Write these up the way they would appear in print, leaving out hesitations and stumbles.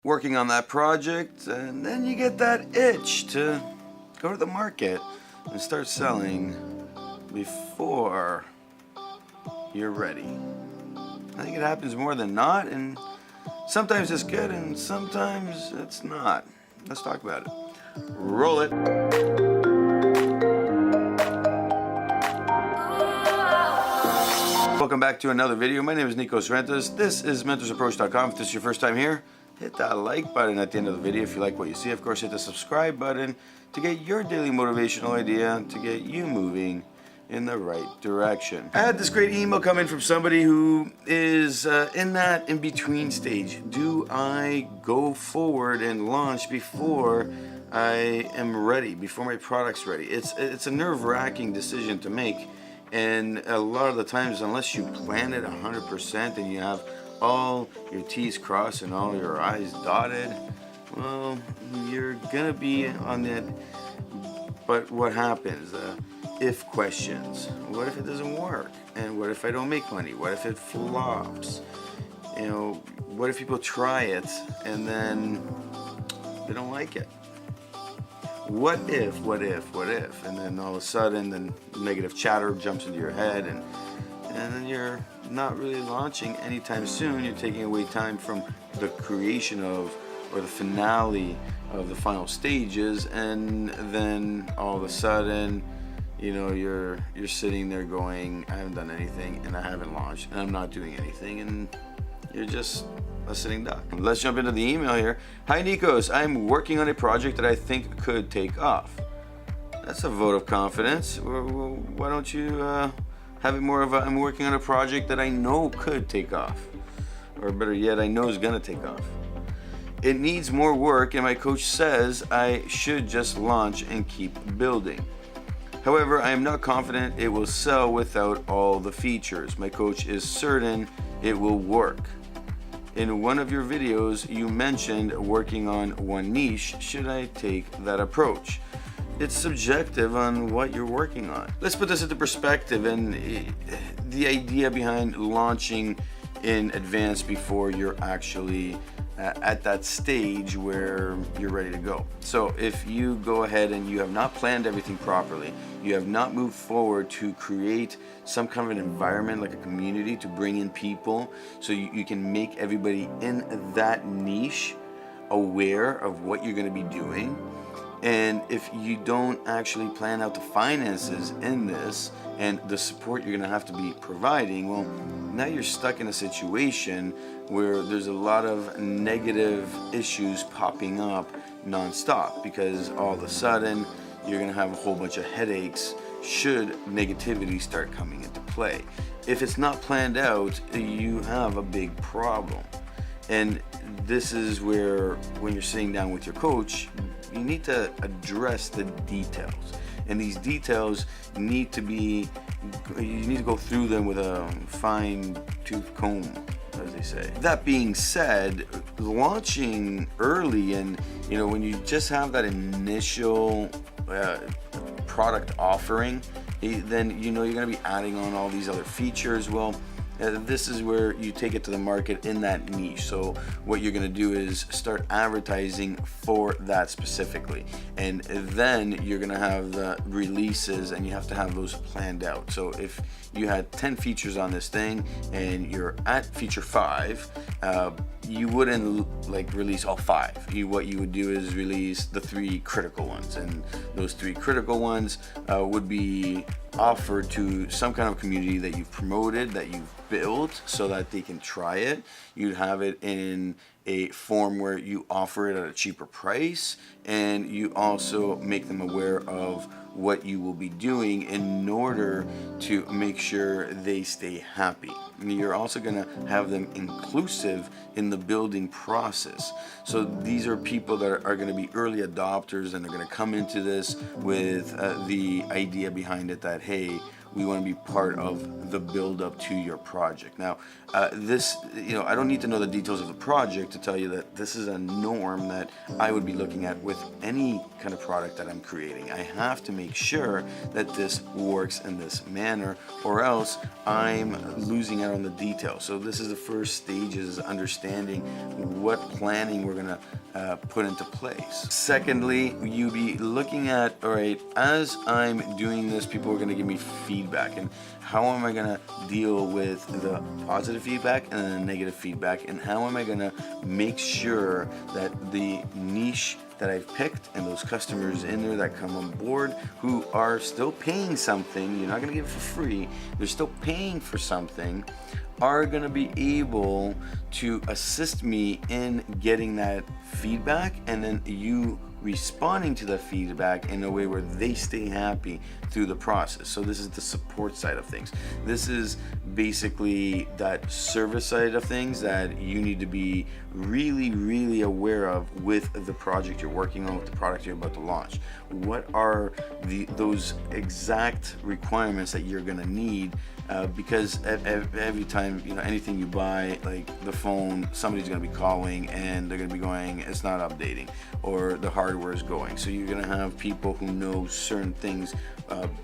working on that project, and then you get that itch to go to the market and start selling before you're ready. I think it happens more than not, and sometimes it's good and sometimes it's not. Let's talk about it. Roll it. Welcome back to another video. My name is Nikos Rentas. This is mentorsapproach.com. If this is your first time here, hit that like button at the end of the video if you like what you see. Of course, hit the subscribe button to get your daily motivational idea to get you moving in the right direction. I had this great email come in from somebody who is in that in-between stage. Do I go forward and launch before I am ready, before my product's ready? It's a nerve-wracking decision to make, and a lot of the times, unless you plan it 100% and you have all your T's crossed and all your I's dotted, well, you're gonna be on that. But what happens? If questions. What if it doesn't work? And what if I don't make money? What if it flops? You know, what if people try it and then they don't like it? What if? And then all of a sudden the negative chatter jumps into your head, and then you're not really launching anytime soon. You're taking away time from the creation of, or the finale of the final stages, and then all of a sudden, you know, you're sitting there going, I haven't done anything and I haven't launched and I'm not doing anything, and you're just a sitting duck. Let's jump into the email here. Hi Nikos, I'm working on a project that I think could take off. That's a vote of confidence. Why don't you have it more of a, I'm working on a project that I know could take off, or better yet, I know is gonna take off. It needs more work and my coach says I should just launch and keep building. However, I am not confident it will sell without all the features. My coach is certain it will work. In one of your videos, you mentioned working on one niche. Should I take that approach? It's subjective on what you're working on. Let's put this into perspective, and the idea behind launching in advance before you're actually at that stage where you're ready to go. So if you go ahead and you have not planned everything properly, you have not moved forward to create some kind of an environment, like a community, to bring in people so you can make everybody in that niche aware of what you're going to be doing. And if you don't actually plan out the finances in this and the support you're going to have to be providing, well, now you're stuck in a situation where there's a lot of negative issues popping up nonstop, because all of a sudden you're going to have a whole bunch of headaches should negativity start coming into play. If it's not planned out, you have a big problem. And this is where, when you're sitting down with your coach, you need to address the details. And these details need to be, you need to go through them with a fine-tooth comb, as they say. That being said, launching early, and you know, when you just have that initial product offering, then you know you're going to be adding on all these other features. Well, this is where you take it to the market in that niche. So what you're going to do is start advertising for that specifically, and then you're going to have the releases, and you have to have those planned out. So if you had 10 features on this thing and you're at feature 5, you wouldn't like release all 5. What you would do is release the 3 critical ones, and those 3 critical ones would be offered to some kind of community that you've promoted, that you've built, so that they can try it. You'd have it in a form where you offer it at a cheaper price, and you also make them aware of what you will be doing in order to make sure they stay happy. And you're also going to have them inclusive in the building process. So these are people that are going to be early adopters, and they're going to come into this with the idea behind it that, hey, we want to be part of the build up to your project. Now, this, I don't need to know the details of the project to tell you that this is a norm that I would be looking at with any kind of product that I'm creating. I have to make sure that this works in this manner, or else I'm losing out on the details. So this is the first stage, is understanding what planning we're gonna put into place. Secondly, you be looking at, all right, as I'm doing this, people are gonna give me feedback, and how am I gonna deal with the positive feedback and the negative feedback, and how am I gonna make sure that the niche that I've picked and those customers in there that come on board who are still paying something, you're not gonna give it for free, they're still paying for something, are gonna be able to assist me in getting that feedback, and then you responding to the feedback in a way where they stay happy through the process. So this is the support side of things. This is basically that service side of things that you need to be really, really aware of with the project you're working on, with the product you're about to launch. What are those exact requirements that you're gonna need? Because every time, anything you buy, like the phone, somebody's gonna be calling and they're gonna be going, it's not updating, or the hardware is going. So you're gonna have people who know certain things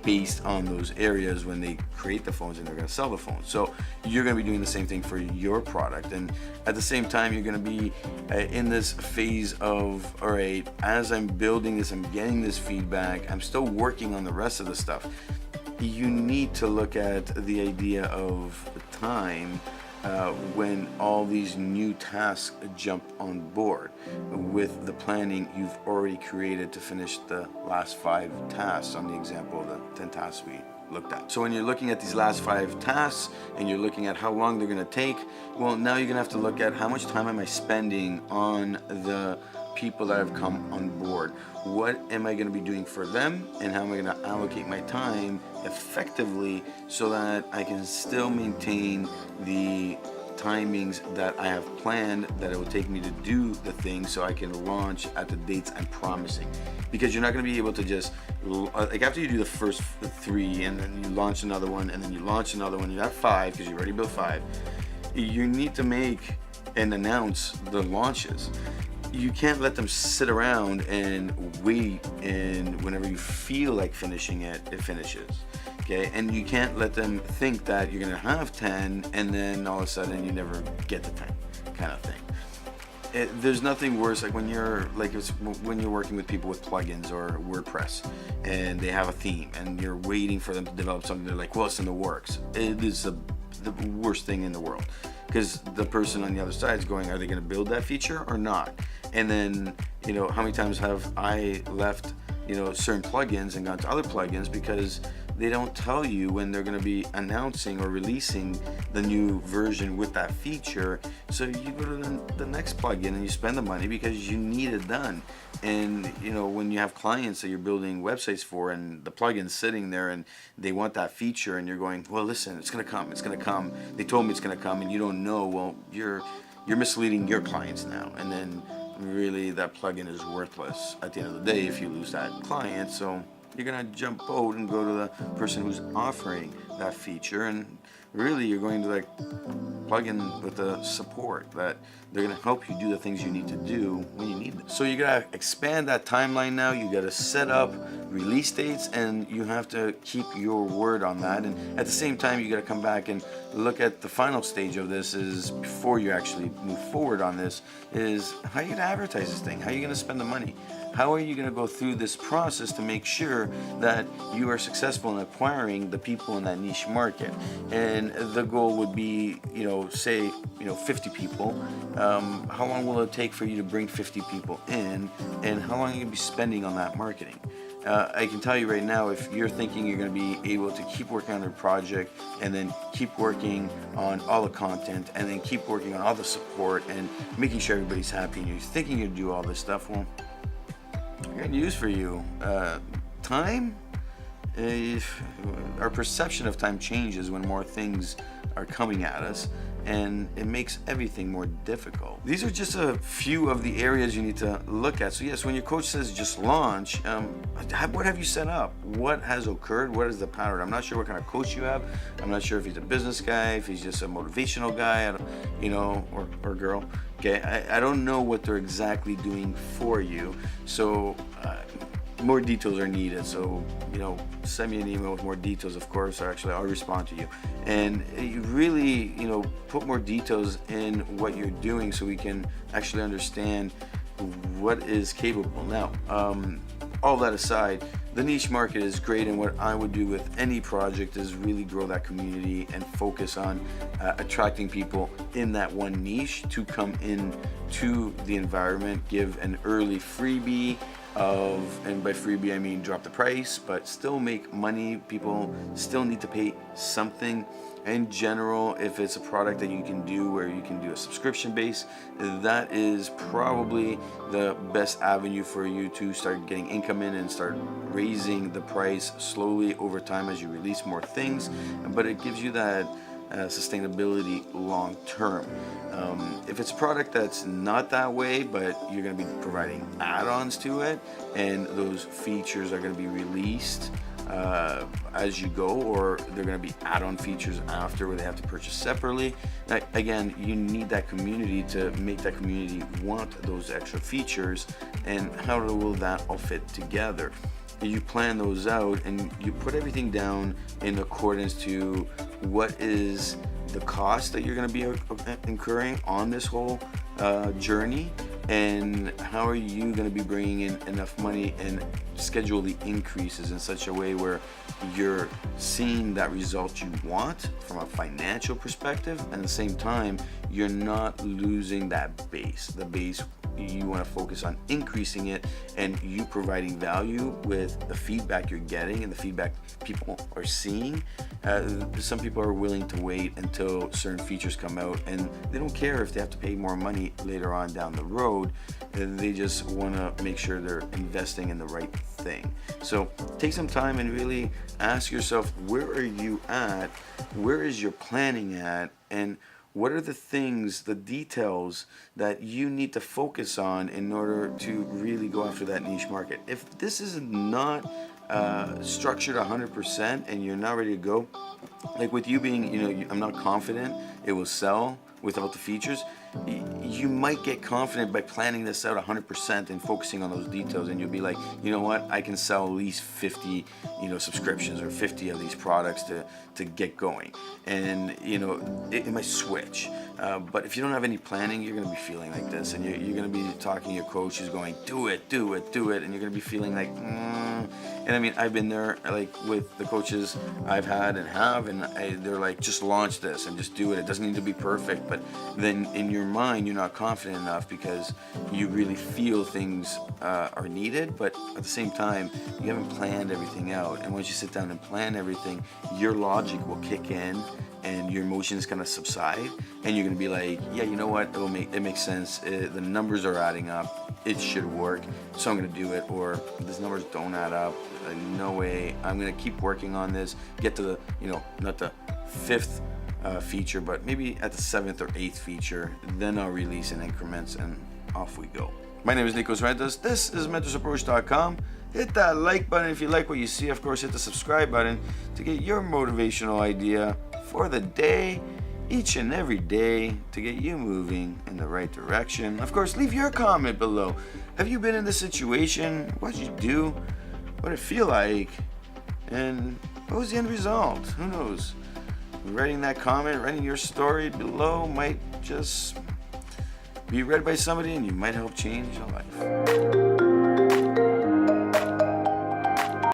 based on those areas when they create the phones and they're gonna sell the phones. So you're gonna be doing the same thing for your product. And at the same time, you're gonna be in this phase of, all right, as I'm building this, I'm getting this feedback, I'm still working on the rest of the stuff. You need to look at the idea of time when all these new tasks jump on board with the planning you've already created to finish the last 5 tasks on the example of the 10 tasks we looked at. So when you're looking at these last 5 tasks and you're looking at how long they're going to take, well, now you're going to have to look at how much time am I spending on the people that have come on board. What am I going to be doing for them, and how am I going to allocate my time effectively so that I can still maintain the timings that I have planned that it will take me to do the thing, so I can launch at the dates I'm promising. Because you're not going to be able to just, like, after you do the first 3 and then you launch another one and then you launch another one, you have 5 because you already built 5, you need to make and announce the launches. You can't let them sit around and wait, and whenever you feel like finishing it, it finishes. Okay, and you can't let them think that you're gonna have 10 and then all of a sudden you never get to 10, kind of thing. There's nothing worse, like when you're working with people with plugins or WordPress and they have a theme and you're waiting for them to develop something. They're like, well, it's in the works. It is the worst thing in the world, because the person on the other side is going, are they going to build that feature or not? And then, how many times have I left, certain plugins and gone to other plugins because they don't tell you when they're going to be announcing or releasing the new version with that feature. So you go to the next plugin and you spend the money because you need it done. And when you have clients that you're building websites for and the plugin's sitting there and they want that feature and you're going, well, listen, it's going to come. They told me it's going to come, and you don't know. Well, you're misleading your clients now. And then really that plugin is worthless at the end of the day if you lose that client. So you're gonna jump out and go to the person who's offering that feature, and really you're going to plug in with the support that they're gonna help you do the things you need to do when you need them. So you gotta expand that timeline now. You gotta set up release dates, and you have to keep your word on that. And at the same time, you gotta come back and look at the final stage of this, is before you actually move forward on this, is how are you gonna advertise this thing? How are you gonna spend the money? How are you going to go through this process to make sure that you are successful in acquiring the people in that niche market? And the goal would be, say, 50 people. How long will it take for you to bring 50 people in? And how long are you going to be spending on that marketing? I can tell you right now, if you're thinking you're going to be able to keep working on your project and then keep working on all the content and then keep working on all the support and making sure everybody's happy, and you're thinking you do all this stuff, well, I got news for you. Time, our perception of time changes when more things are coming at us. and it makes everything more difficult. These are just a few of the areas you need to look at. So yes, when your coach says just launch, what have you set up? What has occurred? What is the pattern? I'm not sure what kind of coach you have. I'm not sure if he's a business guy, if he's just a motivational guy, or girl. Okay, I don't know what they're exactly doing for you. So more details are needed. So, send me an email with more details, of course, or actually I'll respond to you. And you really, put more details in what you're doing so we can actually understand what is capable. Now, all that aside, the niche market is great, and what I would do with any project is really grow that community and focus on attracting people in that one niche to come in to the environment, give an early freebie and by freebie I mean drop the price, but still make money. People still need to pay something. In general, if it's a product that you can do where you can do a subscription base, that is probably the best avenue for you to start getting income in and start raising the price slowly over time as you release more things. But it gives you that sustainability long term. If it's a product that's not that way, but you're going to be providing add-ons to it, and those features are going to be released as you go, or they're going to be add-on features after where they have to purchase separately. Again, you need that community to make that community want those extra features, and how will that all fit together? You plan those out and you put everything down in accordance to what is the cost that you're going to be incurring on this whole journey, and how are you going to be bringing in enough money, and schedule the increases in such a way where you're seeing that result you want from a financial perspective, and at the same time you're not losing that base. The base, you want to focus on increasing it, and you providing value with the feedback you're getting and the feedback people are seeing. Some people are willing to wait until certain features come out, and they don't care if they have to pay more money later on down the road. They just want to make sure they're investing in the right thing. So take some time and really ask yourself, where are you at? Where is your planning at? And what are the things, the details that you need to focus on in order to really go after that niche market? If this is not structured 100% and you're not ready to go, like with you being, I'm not confident it will sell without the features, you might get confident by planning this out 100% and focusing on those details, and you'll be like, you know what, I can sell at least 50 subscriptions or 50 of these products to get going, and it might switch, but if you don't have any planning, you're going to be feeling like this, and you're going to be talking to your coach who's going, do it, and you're going to be feeling like and I mean, I've been there, like with the coaches I've had and have, and they're like, just launch this and just do it. It doesn't need to be perfect, but then in your mind, you're not confident enough because you really feel things are needed, but at the same time, you haven't planned everything out. And once you sit down and plan everything, your logic will kick in and your emotions kind of subside, and you're gonna be like, yeah, you know what, it makes sense. The numbers are adding up. It should work, so I'm gonna do it. Or these numbers don't add up. No way. I'm gonna keep working on this. Get to the, not the 5th feature, but maybe at the 7th or 8th feature. Then I'll release in increments, and off we go. My name is Nikos Rentas. This is mentorsapproach.com. Hit that like button if you like what you see. Of course, hit the subscribe button to get your motivational idea for the day, each and every day, to get you moving in the right direction. Of course, leave your comment below. Have you been in this situation? What did you do? What did it feel like? And what was the end result? Who knows? Writing that comment, writing your story below might just be read by somebody, and you might help change your life.